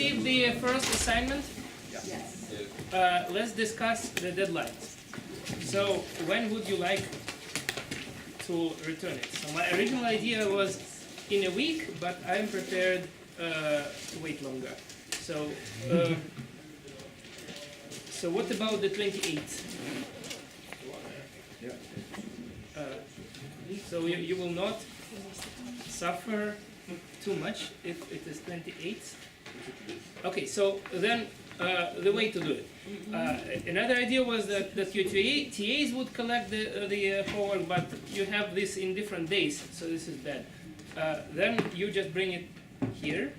received the first assignment? Yes. Let's discuss the deadlines. So when would you like to return it? So my original idea was in a week, but I'm prepared to wait longer. So, so what about the 28th? So you will not suffer too much if it is 28th. Okay, so then the way to do it. Another idea was that your TAs would collect the homework, but you have this in different days, so this is bad. Then you just bring it here.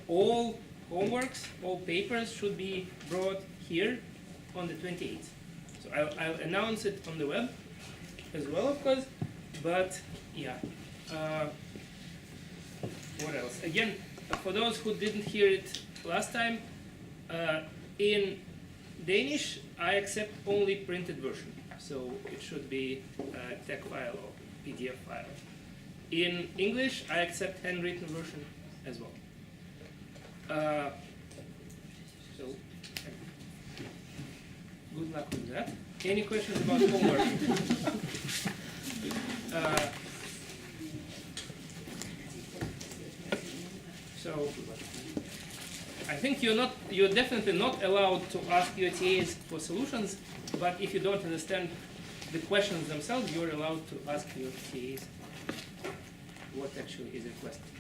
All homeworks, all papers should be brought here on the 28th. So I'll announce it on the web as well, of course, but yeah. What else? Again, for those who didn't hear it last time, in Danish I accept only printed version, so it should be a TeX file or PDF file. In English I accept handwritten version as well. So good luck with that. Any questions about homework? So I think you're definitely not allowed to ask your TAs for solutions, but if you don't understand the questions themselves, you're allowed to ask your TAs what actually is requested.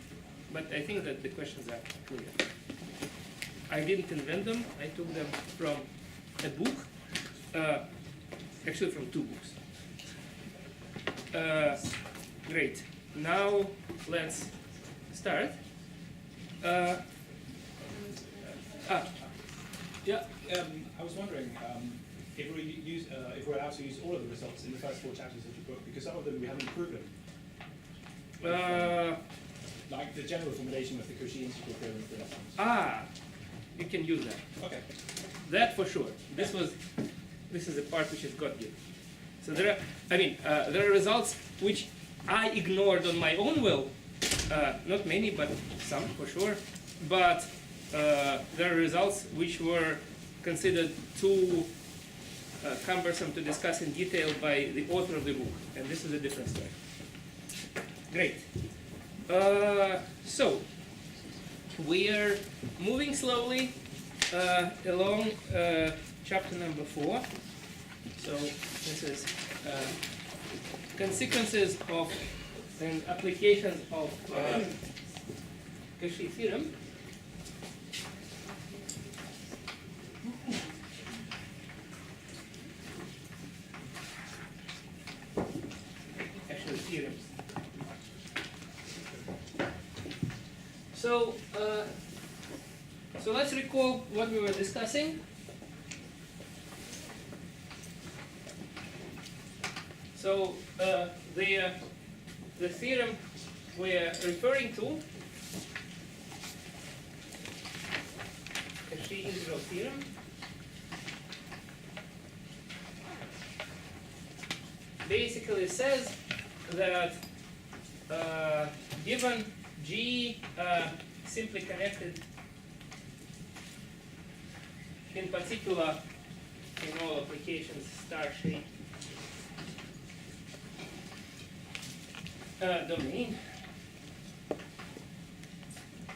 But I think that the questions are clear. I didn't invent them. I took them from a book, actually from two books. Great. Now let's start. Yeah. I was wondering if we're allowed to use all of the results in the first 4 chapters of the book, because some of them we haven't proven. Like the general formulation of the Cauchy integral theorem, for instance. You can use that. Okay. That for sure. This is the part which is God given. So there are results which I ignored on my own will. Not many, but some for sure. But there are results which were considered too cumbersome to discuss in detail by the author of the book, and this is a different story. Great. So we are moving slowly along chapter number 4. So this is consequences of and applications of Cauchy theorem. Actually, theorems. So let's recall what we were discussing. So the theorem we are referring to, Cauchy integral theorem, basically says that given G simply connected in particular in all applications star-shaped domain,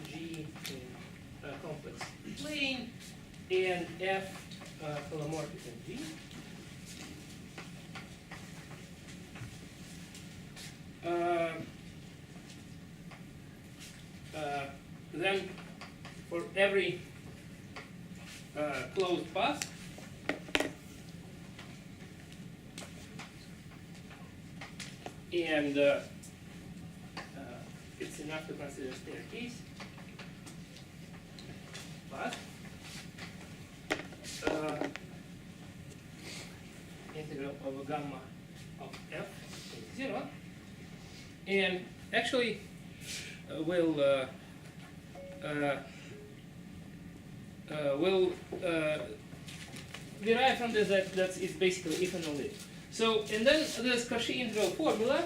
G in complex plane, and F holomorphic in G. Then for every closed path, and it's enough to consider staircase path, integral over gamma of f is 0, and actually we'll derive from this that it's basically if and only if. So, and then there's Cauchy integral formula.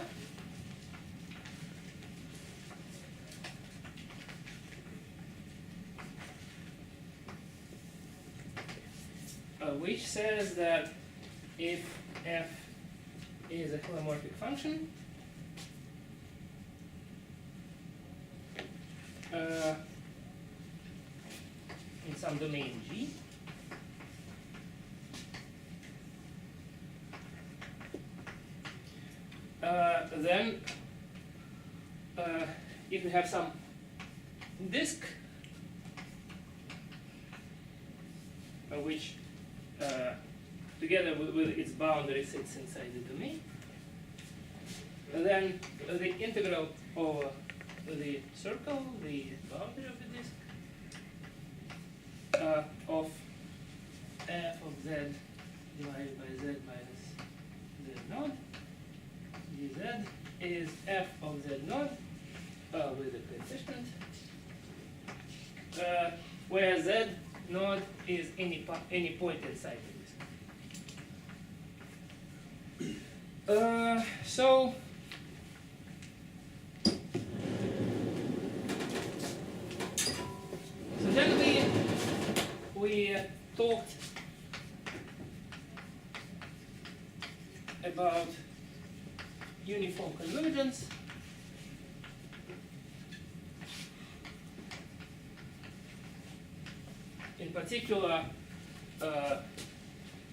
which says that if f is a holomorphic function, in some domain G, then if we have some disk which together with its boundary sits inside the domain, then the integral over the circle, the boundary of the disk, of f of z divided by z minus z naught dz is f of z naught with a coefficient, where z naught is any point inside the disk. So then we talked about uniform convergence. In particular,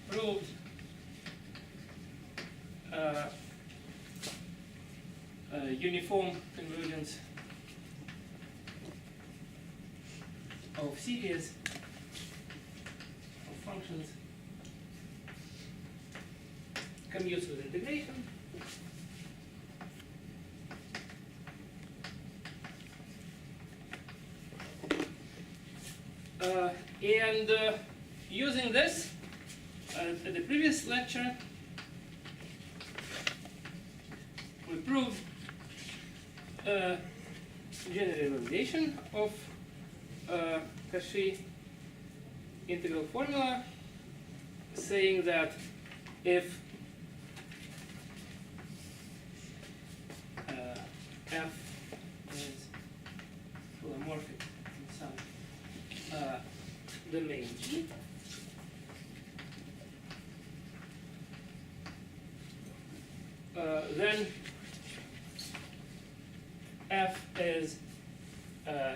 proved uniform convergence of series of functions commutes with integration. And using this, at the previous lecture, we proved generalization of Cauchy integral formula, saying that if f is holomorphic in some domain G, then f is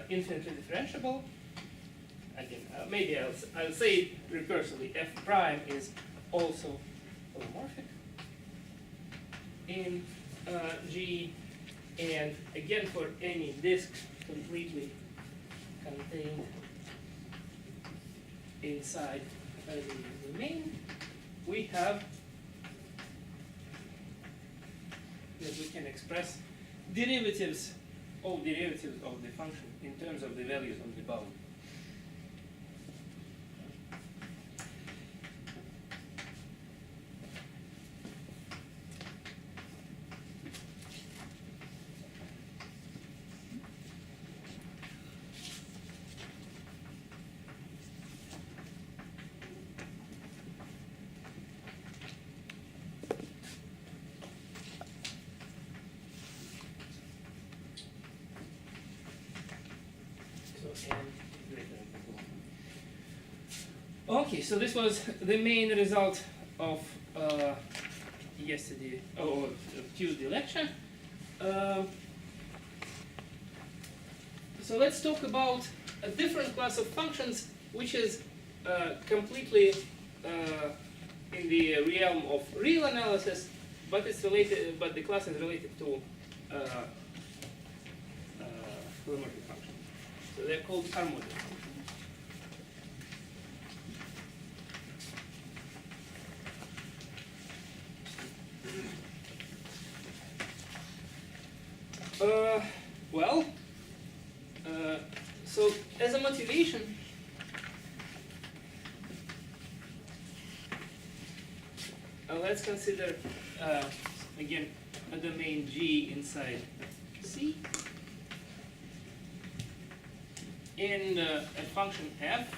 infinitely differentiable. Again, maybe I'll say it recursively. F prime is also holomorphic in G, and again for any disk completely contained inside the domain, we have that we can express derivatives of the function in terms of the values on the bound. Okay, so this was the main result of yesterday or Tuesday lecture. So let's talk about a different class of functions, which is completely in the realm of real analysis, but it's related. But the class is related to holomorphic functions. So they're called harmonic functions. So as a motivation, let's consider again a domain G inside C, and a function f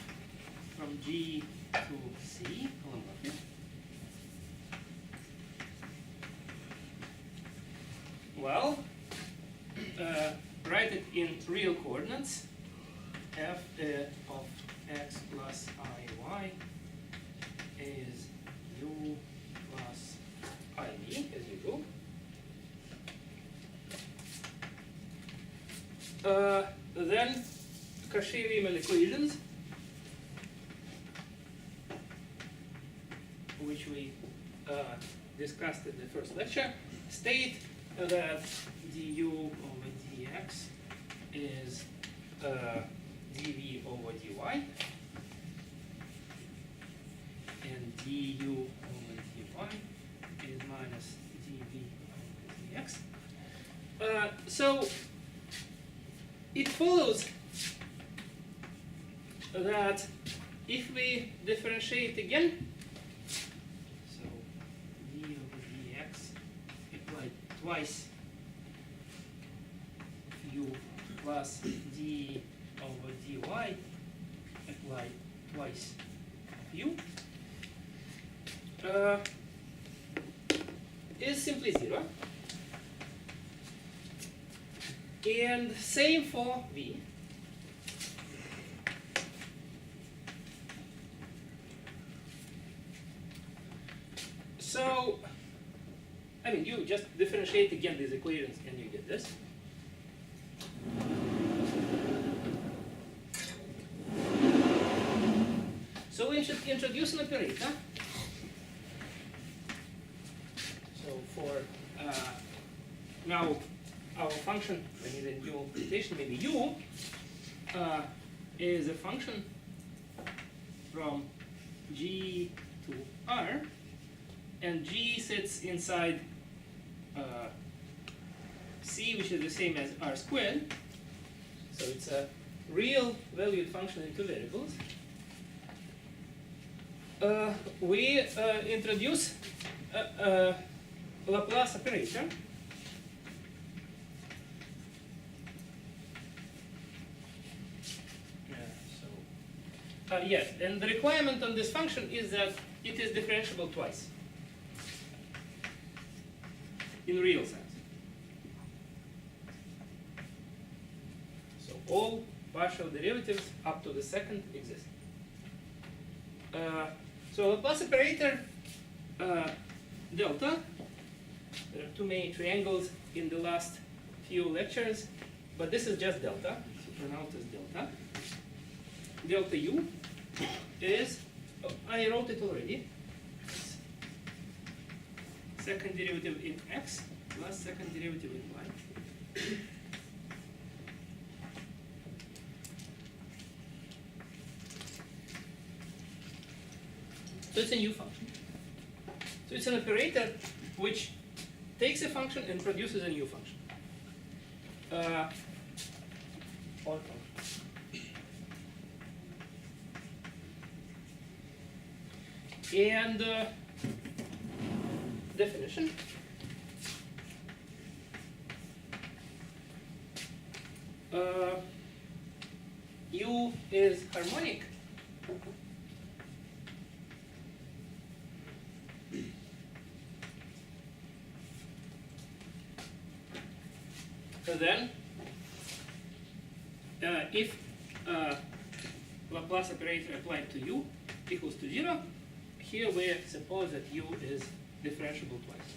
from G to C holomorphic. Well, write it in real coordinates. F of x plus I y is u plus iv, as usual. Then Cauchy-Riemann equations, which we discussed in the first lecture, state that du over dx is dv over dy, and du over dy is minus dv over dx. So it follows that if we differentiate again, so d over dx applied twice u plus d over dy applied twice u is simply 0. And same for v. So, I mean, you just differentiate again these equations and you get this. So we should introduce an operator. So for now, our function, I need a new notation, maybe u, is a function from g to r, and g sits inside c, which is the same as r squared. So it's a real valued function in two variables. We introduce a Laplace operator. Yes, and the requirement on this function is that it is differentiable twice, in real sense. So all partial derivatives up to the second exist. So Laplace operator delta, there are too many triangles in the last few lectures, but this is just delta, so pronounced as delta. Delta u is, I wrote it already, second derivative in x plus second derivative in y. So it's a new function. So it's an operator which takes a function and produces a new function. Or function. And definition. U is harmonic. So then, if Laplace operator applied to u equals to 0, here we suppose that u is differentiable twice.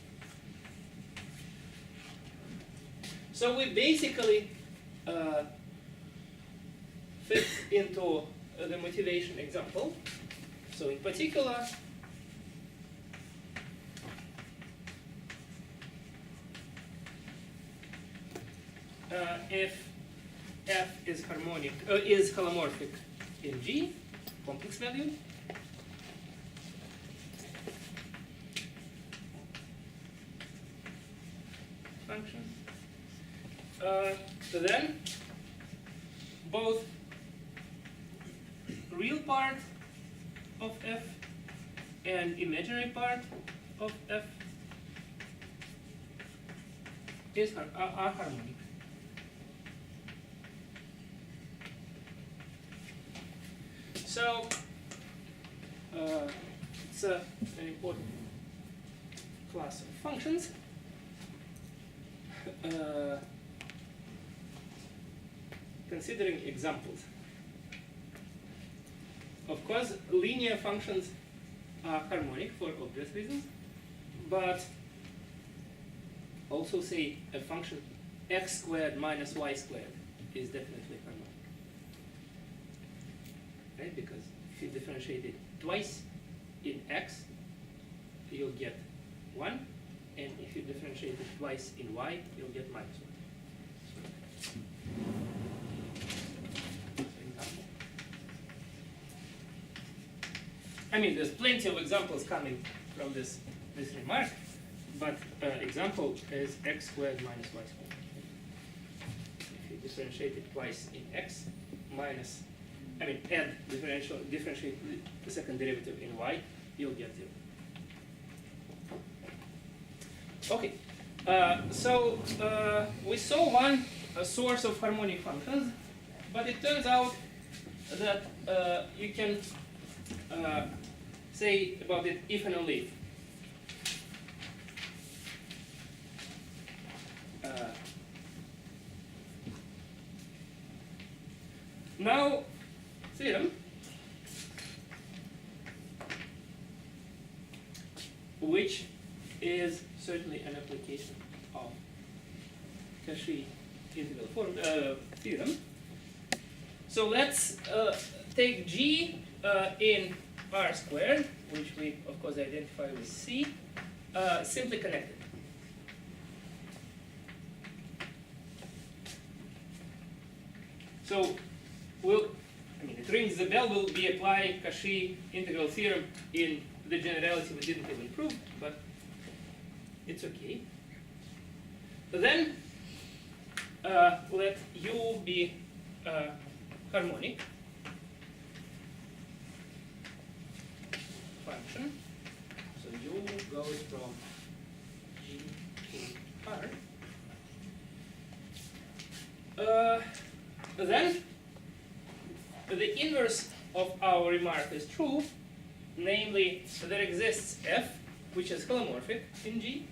So we basically fit into the motivation example. So in particular, if f is harmonic, is holomorphic in G, complex value, function, so then both real part of f and imaginary part of f are harmonic. So it's an important class of functions. Considering examples. Of course, linear functions harmonic for obvious reasons, but also say a function x squared minus y squared is definitely harmonic. Right? Because if you differentiate it twice in x, you'll get 1, and if you differentiate it twice in y, you'll get minus 1. I mean, there's plenty of examples coming from this remark, but example is x squared minus y squared. If you differentiate it twice in x, minus, add differentiate the second derivative in y, you'll get 0. Okay, so we saw one source of harmonic functions, but it turns out that you can say about it if and only if. Now, theorem, which is certainly an application of Cauchy integral theorem. So let's take G in R squared, which we of course identify with C, simply connected. So it rings the bell. We'll be applying Cauchy integral theorem in the generality we didn't even prove, but it's okay. Then let U be harmonic function. So U goes from G to R. Then the inverse of our remark is true, namely there exists F, which is holomorphic in G.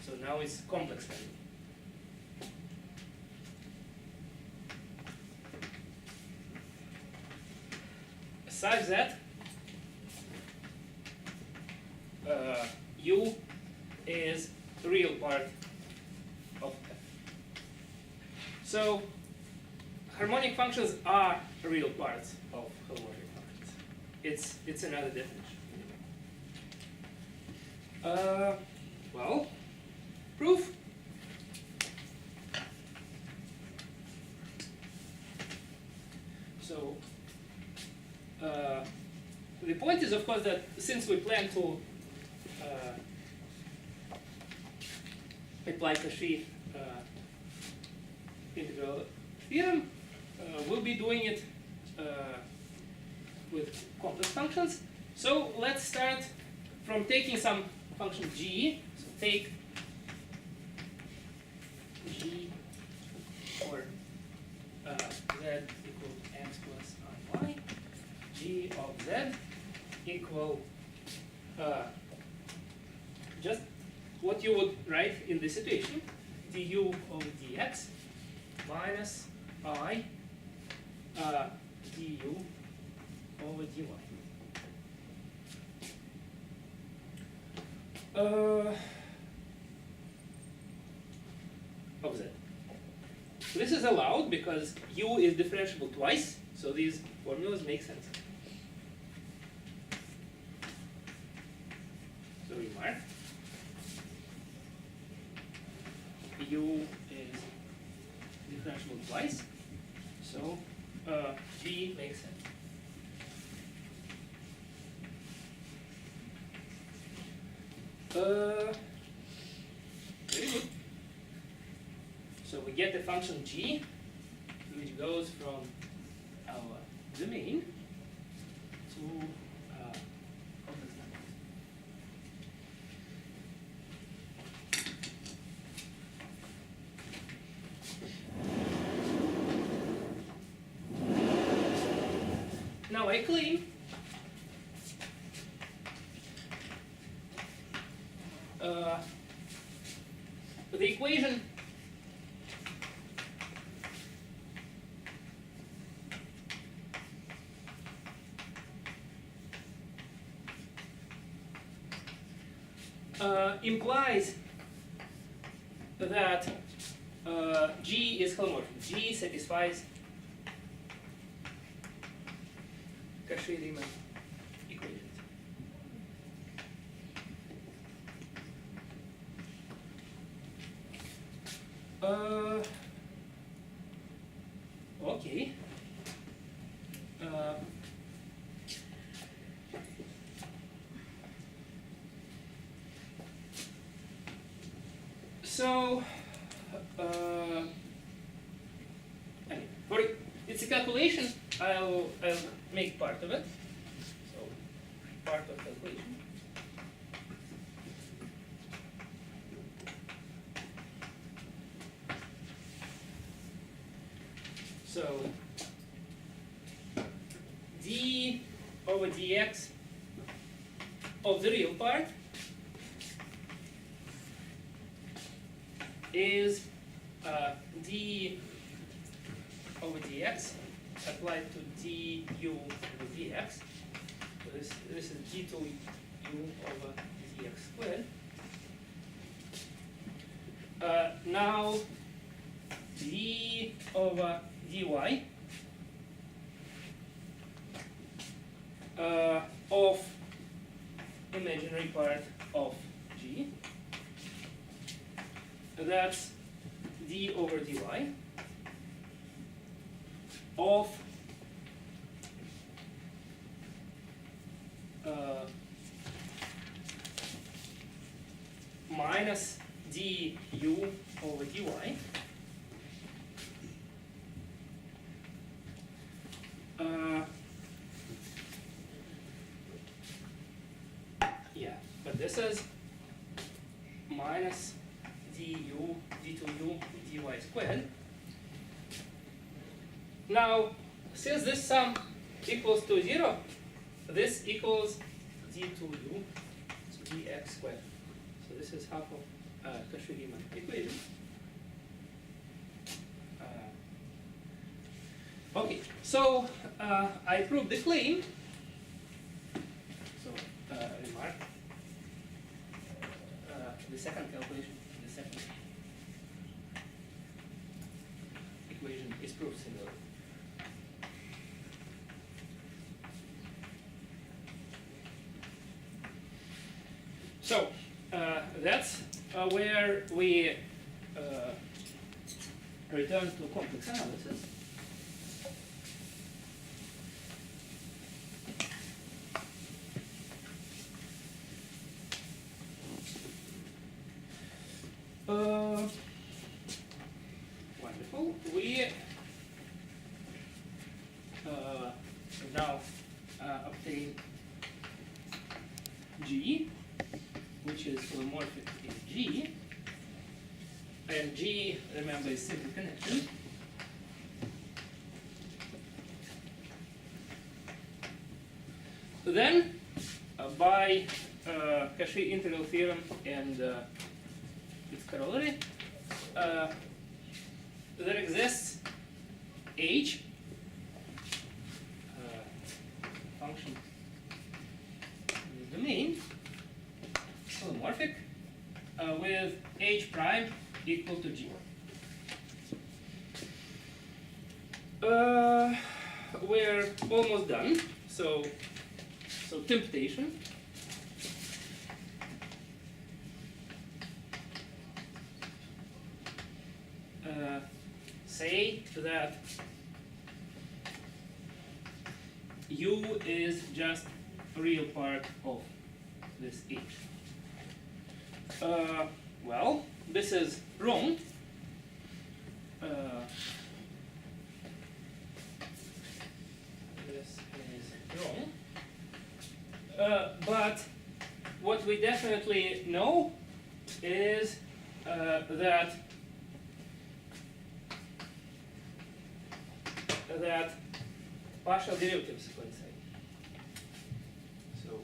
So now it's complex value. Such that U is the real part of F. So harmonic functions are real parts of holomorphic functions. It's another definition. Well, proof. So the point is, of course, that since we plan to apply Cauchy integral theorem, we'll be doing it with complex functions. So let's start from taking some function g. So take g for z equal x plus iy. G of z equal just what you would write in this situation, du over dx minus I du over dy. Of z. This is allowed because u is differentiable twice, so these formulas make sense. So remark, u is differentiable twice, so g makes sense. Very good. So we get the function g, which goes from our domain to complex numbers. Now I claim the equation implies that G is holomorphic. G satisfies Cauchy-Riemann equations. Okay. So, for it's a calculation. I'll make part of it. So, part of calculation. So, d over dx of the real part is d over dx applied to du over dx. So this is d2u over dx squared. Now d over dy of imaginary part of G. That's d over dy of minus du over dy yeah, but this is minus du, d2u, dy squared. Now, since this sum equals to 0, this equals d2u dx squared. So this is half of Cauchy-Riemann equation. Okay, so I proved the claim. So remark the second calculation, the second equation is proved similar. So that's where we return to complex analysis. Wonderful. We now obtain G, which is holomorphic in G, and G, remember, is simple connection. Then, by Cauchy integral theorem and its corollary, there exists H, function in the domain, holomorphic, with H prime equal to G. We're almost done, so temptation. Say that U is just a real part of this H. Well, this is wrong. This is wrong. But what we definitely know is that partial derivatives, let's say. So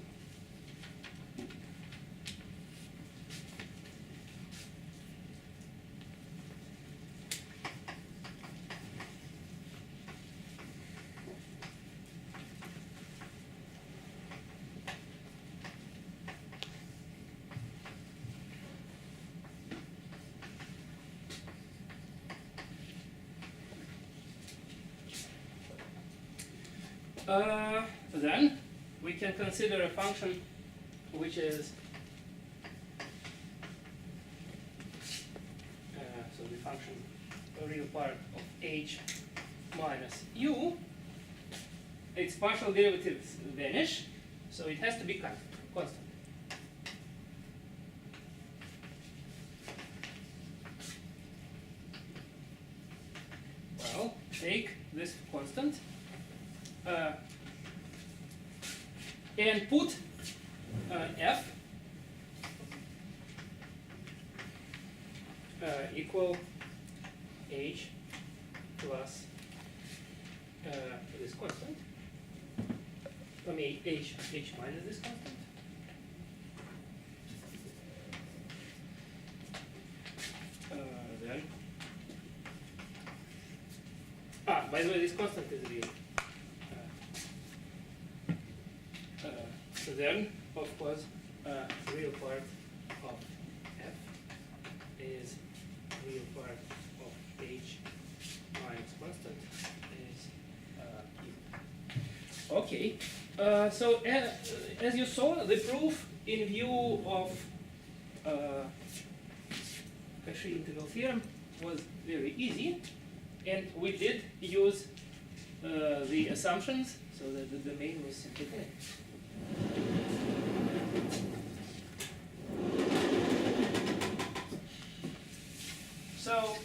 Then we can consider a function which is so the function, a real part of h minus u. Its partial derivatives vanish, so it has to be constant. Well, take this constant and put f equal h plus this constant. I mean h minus this constant. Then by the way, this constant is real. So then, of course, real part of f is real part of h minus constant is u. Okay. So as you saw, the proof in view of Cauchy integral theorem was very easy, and we did use the assumptions so that the domain was simply connected. So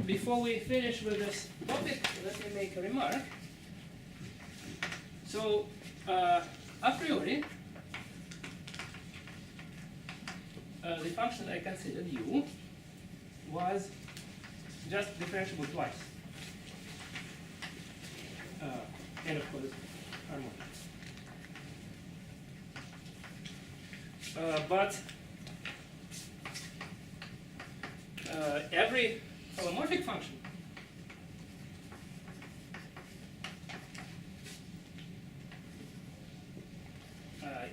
before we finish with this topic, let me make a remark. So a priori, the function I considered u was just differentiable twice, and of course harmonic. But every holomorphic function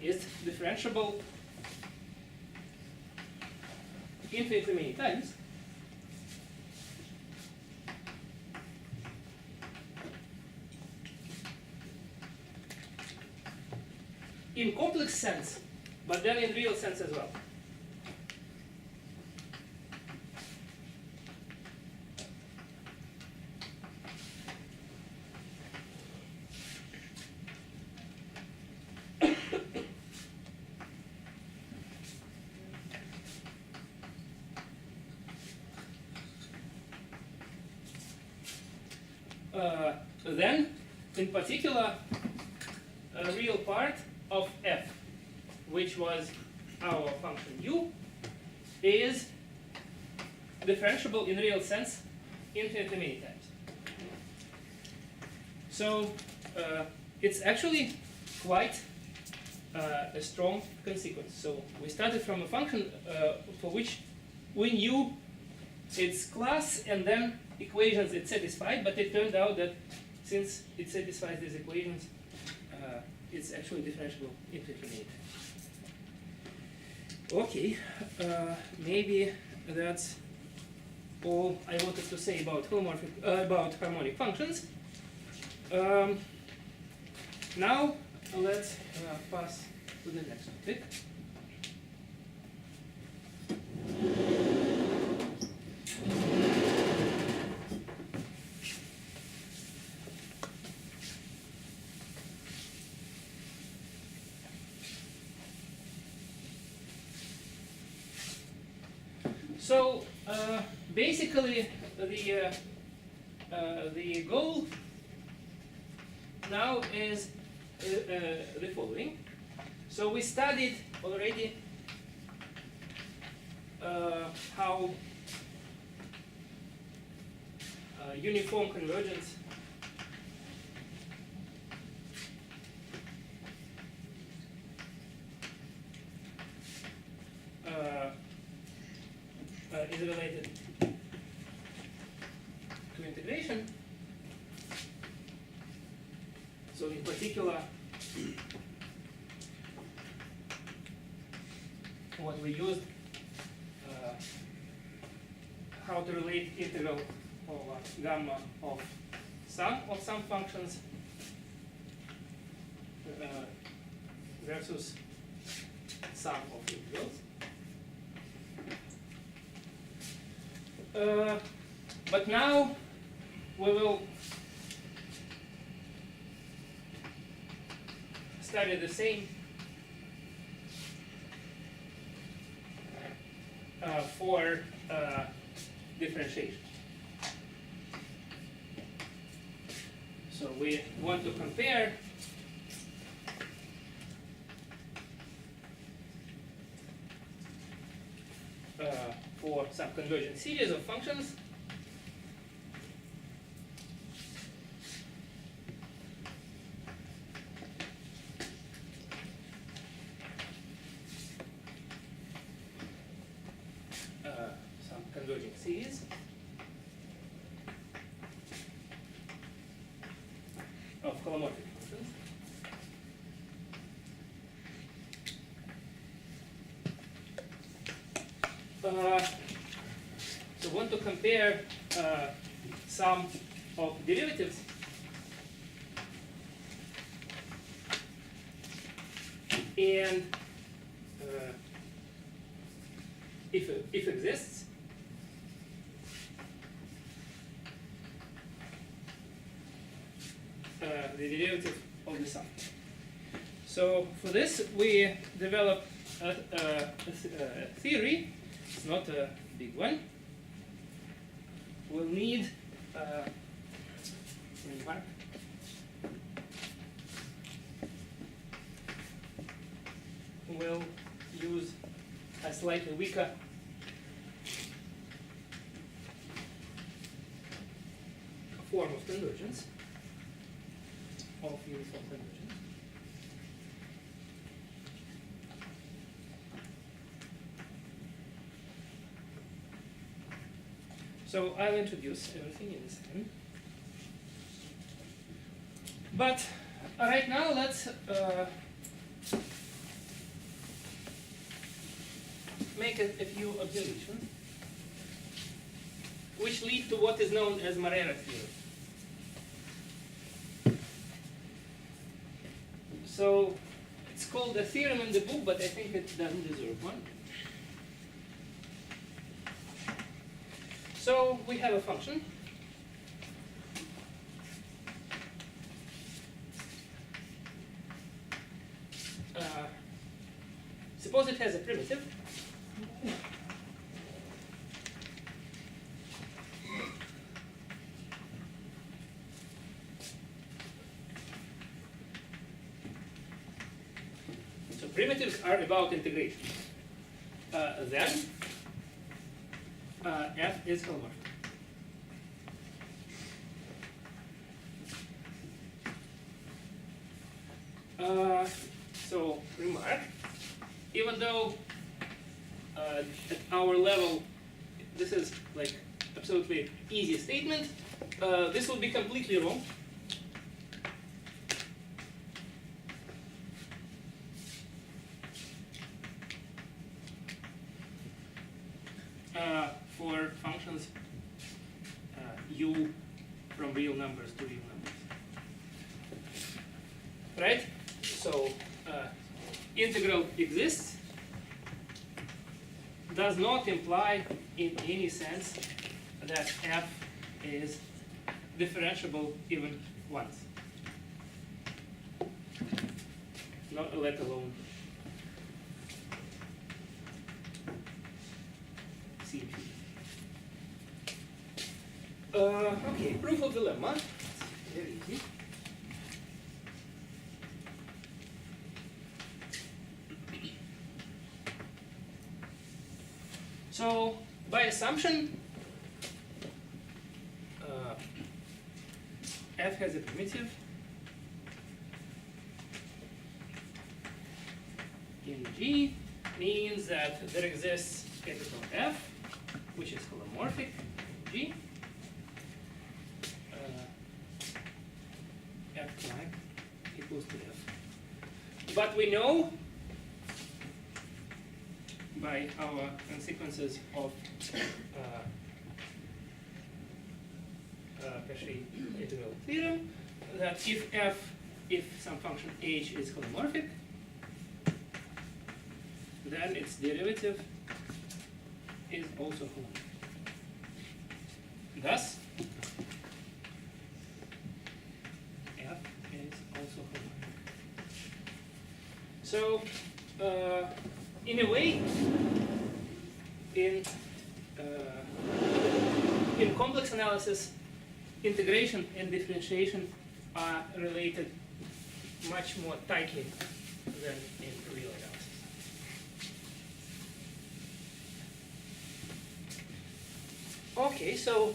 is differentiable infinitely many times, in complex sense, but then in real sense as well. Then, in particular, a real part of f, which was our function u, is differentiable in real sense infinitely many times. So it's actually quite a strong consequence. So we started from a function for which we knew its class and then equations it satisfied, but it turned out that since it satisfies these equations, it's actually differentiable infinitely many times. Okay, maybe that's all I wanted to say about about harmonic functions. Now let's pass to the next topic. So basically, the goal now is the following. So we studied already how uniform convergence is related to integration. So in particular, what we used, how to relate integral over gamma of sum of some functions versus sum of integrals. But now we will study the same for differentiation. So we want to compare for some convergent series of functions converging series of holomorphic functions. So want to compare sum of derivatives and if exists, the derivative of the sum. So for this we develop a theory. It's not a big one. We'll need remark. We'll use a slightly weaker form of convergence, of uniform convergence. So I'll introduce everything in this time. But right now let's make a few observations which lead to what is known as Morera theorem. So it's called a theorem in the book, but I think it doesn't deserve one. So we have a function suppose it has a primitive. So primitives are about integration. Then f is holomorphic. So remark, even though at our level this is like absolutely easy statement, this will be completely wrong. For functions u from real numbers to real numbers. Right? So integral exists does not imply in any sense that f is differentiable even once. Not let alone C. Okay, proof of the lemma. Very easy. So, by assumption, f has a primitive in G means that there exists capital F, which is holomorphic in G. F prime equals to F. But we know by our consequences of Cauchy integral theorem that if some function h is holomorphic, then its derivative is also holomorphic. Thus, f is also holomorphic. So, in a way, in complex analysis, integration and differentiation are related much more tightly than in real analysis. Okay, so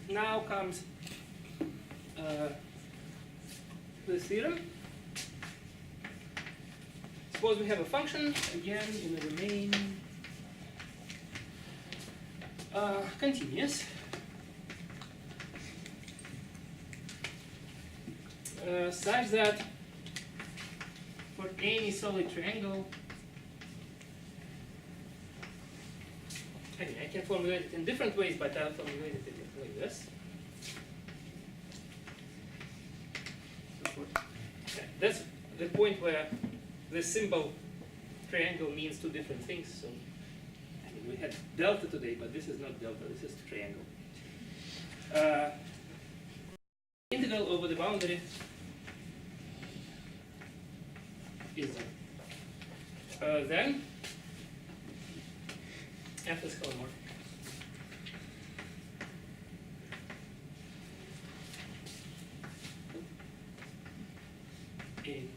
now comes this theorem. Suppose we have a function, again, in the domain continuous. Such that for any solid triangle, I mean, I can formulate it in different ways, but I'll formulate it like this. That's the point where the symbol triangle means two different things. So I mean, we had delta today, but this is not delta, this is triangle. Integral over the boundary is then f is holomorphic. In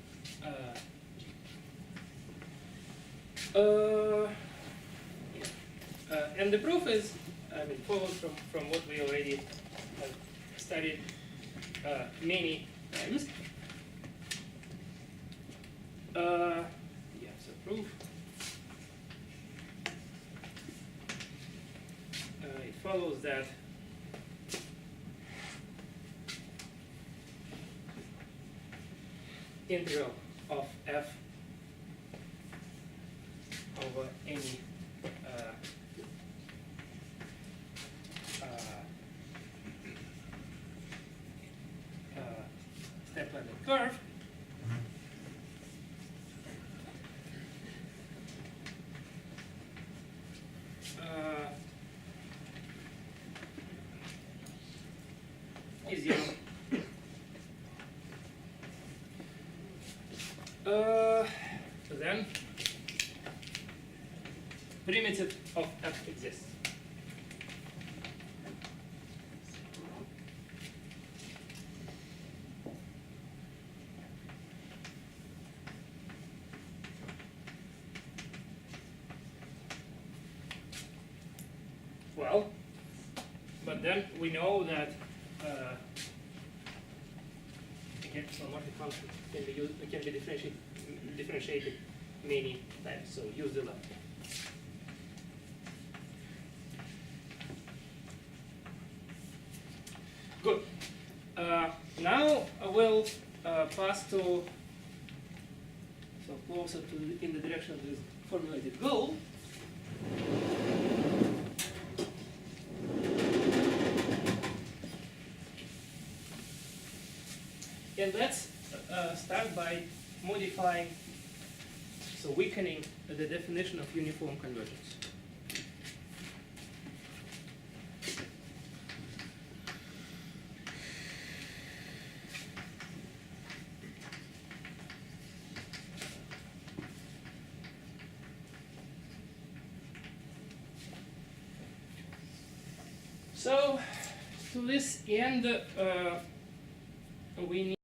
and the proof is, I mean, follows from what we already have studied many times. So proof. It follows that integral of f over any step-level curve is 0. Then primitive of f exists. Well, but then we know that again, holomorphic function can be differentiated many times. So use the left. Good. Now I will pass to closer to in the direction of this formulated goal. And let's start by modifying, so weakening the definition of uniform convergence. So, to this end, we need